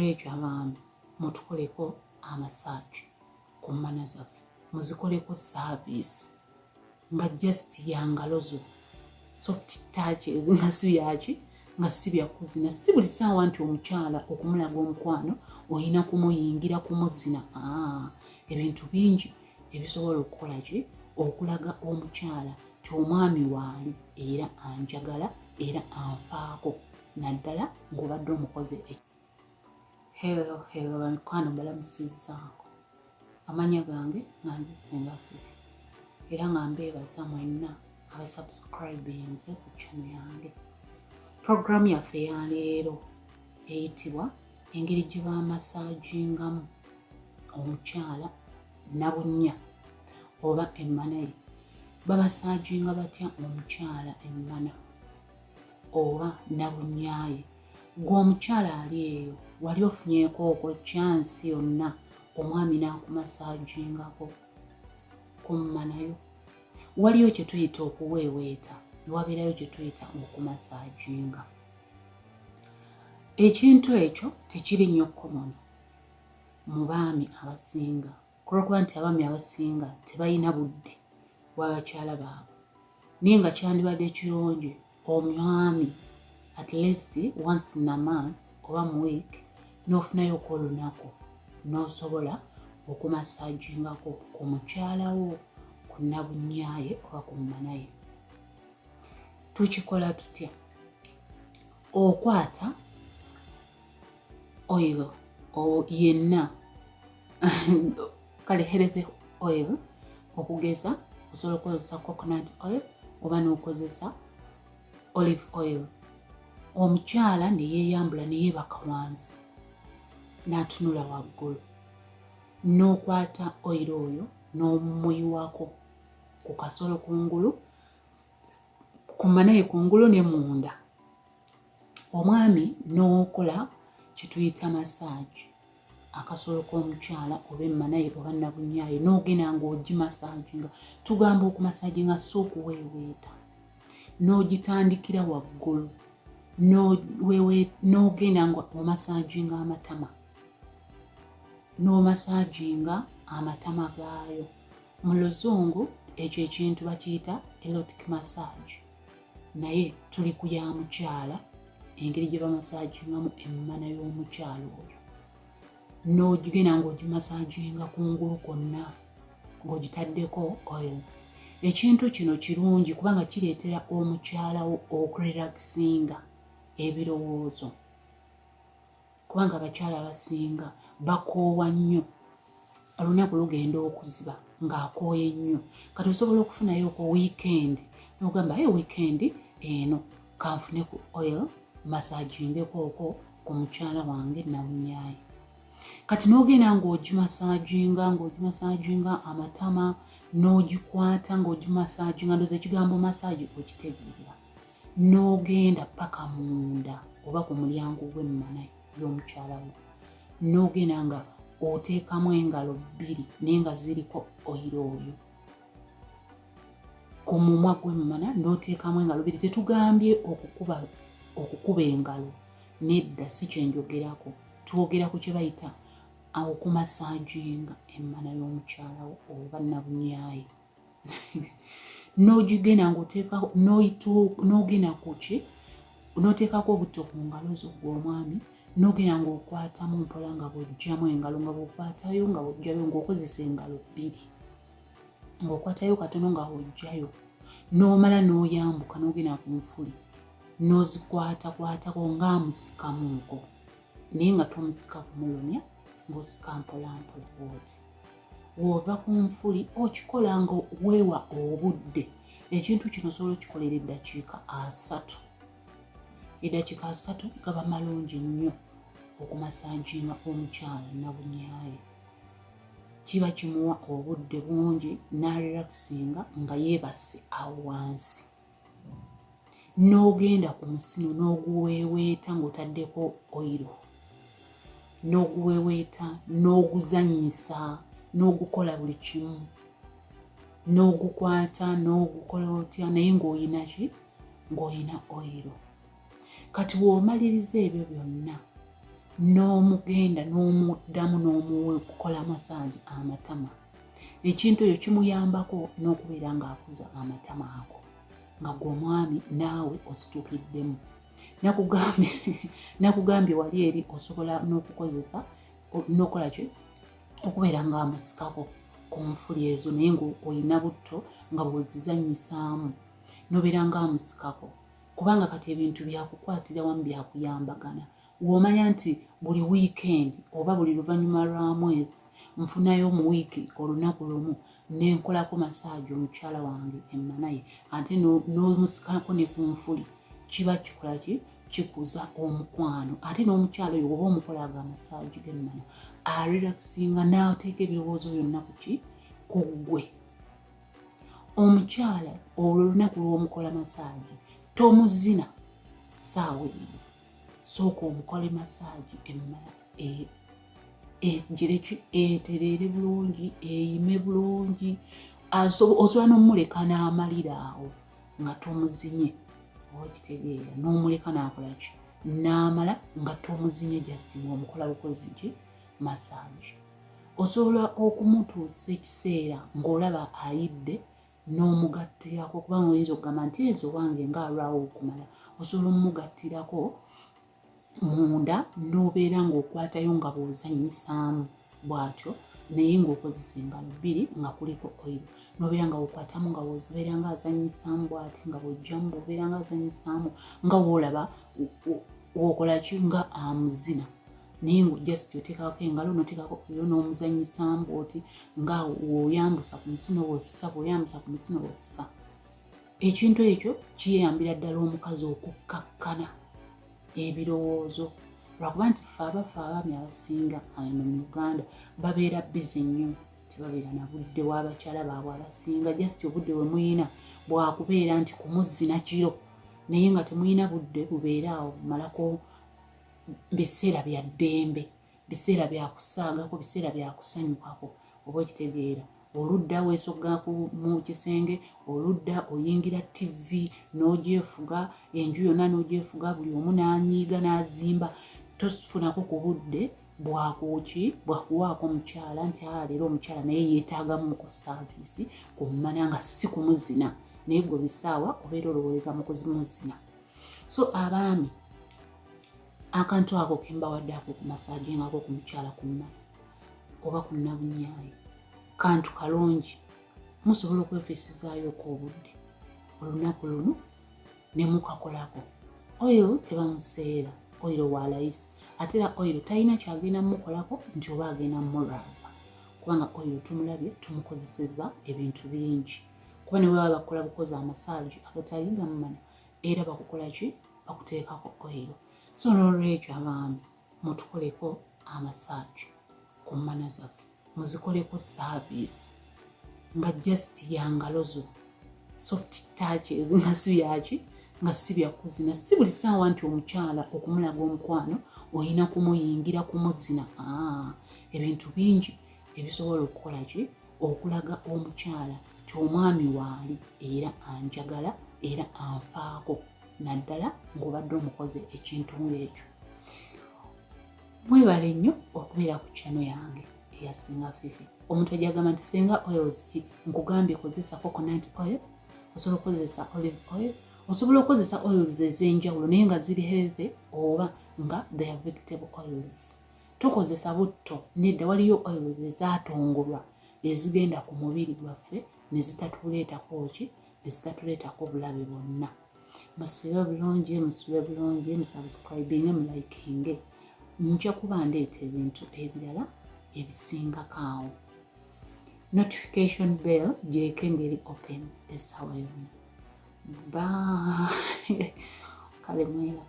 encourage abaami mutukoleko amassage ku mmana zaffe, muzikoleko service nga just yangalo zo, soft touches nga si byaki nga si byakuzina. Si buli ssaawa nti omukyala okumulaga omukwano olina kumuyingira kumuzina. Ebintu bingi ebisobola okukola ki okulaga omukyala ti omwami waali era anjagala era anfaako naddala ng'obadde omukoze. Hello bamikwano balamusizzaako, amanya gange nga nze Senga Fifi era nga mbeebaza mwenna abasubscribinze ku channel yange. Program yaffe ya leero eyitibwa engeri gye bamasagingamu omukyala nabunnya oba emmana ye. Bamasaginga batya omukyala emmana oba nabunnyaye? Gwe omukyala ali eyo wali ofunyeeko okwo chance yonna omwami n'akumasagingako ku mmana yo? Waliyo kye tuyita okuweeweeta, newabeerayo kye tuyita okumasaginga. Ekintu ekyo tekiri nnyo common mu baami abasinga, kulwokuba nti abaami abasinga tebalina budde bw'abakyala baabwe. Naye nga kyandibadde kirungi omwami at least once in a month oba mu week n'ofunayoko olunaku n'osobola okumasagingako ku mukyala wo, ku nabunnyaye oba ku mmana ye. Tukikola tutya? Okwata oil yenna kale healthy oil, okugeza osobola okukozesa coconut oil oba n'okozesa olive oil. Omukyala ne yeeyambula ne yeebaka wansi n'atunula waggulu, n'okwata oil oyo n'omumuyiwako ku kasolo kungulu, ku mmana ye kungulu ne munda. Omwami n'okola kye tuyita massage akasolo k'omukyala oba emmana ye oba nabunnyaye, n'ogenda ng'ogimasaginga. Tugamba okumasaginga si okuweeweeta, n'ogitandikira waggulu n'ogenda ng'omasaginga amatama, n'omasaginga amatama gaayo. Mu luzungu ekyo ekintu bakiyita erotic massage, naye tuli ku ya mukyala, engeri gye bamasagingamu emmana y'omukyala oyo. N'ogigenda ng'ogimasaginga kungulu kwonna ng'ogitaddeko oil. Ekintu kino kirungi kubanga kireetera omukyala wo okurelaxinga ebirowoozo, kubanga abakyala abasinga bakoowa nnyo, olunaku lugenda okuziba ng'akooye nnyo. Kati osobola okufunayo ku weekend n'ogamba weekend eno kanfune ku oil masagingeko okwo ku mukyala wange nabunnyaye. Kati n'ogenda ng'ogimasaginga amatama, n'ogikwata ng'ogimasaginga, ndoza ekigambo massage okitegeera, n'ogenda paka munda oba ku mulyango gw'emmana y'omukyala wo, n'ogenda nga oteekamu engalo 2 naye nga ziriko oil oyo. Ku mumwa gw'emmana n'oteekamu engalo 2. Tetugambye okukuba engalo, nedda, si kyenjogerako. Twogera ku kye bayita okumasaginga emmana y'omukyala wo oba nabunnyaye. N'ogigenda ng'oteekako n'ogenda ku ki, n'oteekako obutto ku ngalo zo gw'omwami, n'ogenda ng'okwatamu mpola nga bw'oggyamu engalo, nga bw'okwatayo nga bw'oggyayo ng'okozesa engalo 2, ng'okwatayo katono nga bw'oggyayo, n'omala n'oyambuka n'ogenda ku nfuli n'ozikwatakwatako ng'amusikamuko, naye nga tomusika kumulumya, ng'osika mpolampola bw'oti. W'ova ku nfuli okikola nga weewa obudde. Ekintu kino osobola okikolera eddakiika 3. Eddakiika 3 gaba malungi nnyo okumasaginga omukyala nabunnyaye. Kiba kimuwa obudde bungi n'arelaxinga nga yeebase awo wansi. N'ogenda ku musino n'oguweeweeta ng'otaddeko oyiro, n'oguweeweeta n'oguzanyisa, n'ogukola buli kimu, n'ogukwata n'ogukola otya, naye ng'oyina ki? Ng'oyina oyiro. Kati w'omaliriza ebyo byonna n'omugenda n'omuddamu n'omukola massage amatama ekintu ekyo kimuyambako n'okubeera ng'akuza amatama ako nga gw'omwami naawe ositukiddemu nakugambye wali eri osobola n'okukozesa n'okola ki okubeera ng'amusikako ku nfuli ezo naye ng'olina butto nga bw'ozizanyisaamu n'obeera ng'amusikako kubanga kati ebintu byakukwatira wamu byakuyambagana w'omanya nti buli wiikendi oba buli luvannyuma lwa mwezi nfunayo mu wiiki olunaku lumu nenkolako massage omukyala wange emmanaye ate n'omusikako ne ku nfuli kiba kikola ki kikuza omukwano ate n'omukyala oyo oba omukolaga amassage g'emmana arelaxinga n'ateeka ebirowoozo byonna ku ggwe omukyala olwo olunaku lw'omukola massage tomuzina ssaawa ebiri sooka omukole massage emmala egireki eterere bulungi eyime bulungi osobola n'omuleka n'amalira awo nga tomuzinye okitegeera n'omuleka n'akola ki n'amala nga tomuzinye just ng'omukola bukozi ki massage osobola okumutuusa ekiseera ng'olaba ayidde n'omugattirako kubanga oyinza okugamba nti ezo wange ng'alwawo okumala osobola omugattirako munda n'obeera ng'okwatayo nga bw'ozannyisaamu bw'atyo naye ng'okozesa engalo bbiri nga kuliko oil n'obeera nga okwatamu nga bw'obeera ng'azannyisaamu bw'ati nga bw'ojjamu bw'obeera ng'azannyisaamu nga w'olaba okola ki nga amuzina naye just oteekako engalo n'oteekako oil n'omuzannyisaamu bw'oti nga w'oyambusa ku misuno bw'osisa bw'oyambusa ku misuno bw'osisa ekintu ekyo kiyambira ddala omukazi okukkakkana ebirowoozo lwakuba nti ffe abaami abasinga eno mu Uganda babeera bize nnyo tebabeera na budde bw'abakyala baabwe abasinga just obudde bwe muyina bwakubeera nti kumuzina kiro naye nga temuyina budde bubeera awo bumalako biseera bya ddembe biseera bya kusaagako biseera bya kusanyukako oba okitegeera oludda weesogga mu kisenge oludda oyingira TV n'ogyefuga enju yonna n'ogyefuga buli omu n'anyiiga n'azimba tofunako ku budde bwakuwaako omukyala nti leero omukyala naye yeetaagamuko saaviisi kummana nga si kumuzina naye gwe bisaawa obeera olowooza mu kuzimuzina so abaami akantu ako kembawadde ako ku massage ngako ku mukyala kummana oba ku nnabunyaayo kantu kalungi musobola okwefeesezaayooko obudde olunaku luno ne mukakolako oil tebamuseera oil wa layisi ate era oil talina kyagenda mumukolako nti oba agenda mumulwaza kubanga oil tumulabye tumukozeseza ebintu bingi kuba ne bwebaba bakola bukozi amassage agatali gammana era bakukola ki bakuteekako oil so n'olwekyo abaami mutukoleko amassage ku mmana zaffe muzikoleko service nga just yangalozo soft touches nga si byaki nga si byakuzina si buli ssaawa nti omukyala okumulaga omukwano olina kumuyingira kumuzina ebintu bingi ebisobola okukola ki okulaga omukyala ti omwami waali era anjagala era anfaako naddala ng'obadde omukoze ekintu ng'ekyo mwebale nnyo okubeera ku channel yange eya Singa Fifi omuntu ajagamba nti Singa oils ki nkugambye kozesa coconut oil osobola okukozesa olive oil osobola okukozesa oils ez'enjawulo naye nga ziri healthy oba nga they are vegetable oils tokozesa butto nedda waliyo oils ezaatongolwa ezigenda ku mubiri gwaffe ne zitatuleetako ki ne zitatuleetako bulabe bwonna musibe bulungi musube bulungi musubscribing mulikinge nja kuba ndeeta ebintu ebirala ebisingako awo notification bell gyekengeri open essaawa yonna bye kale mwera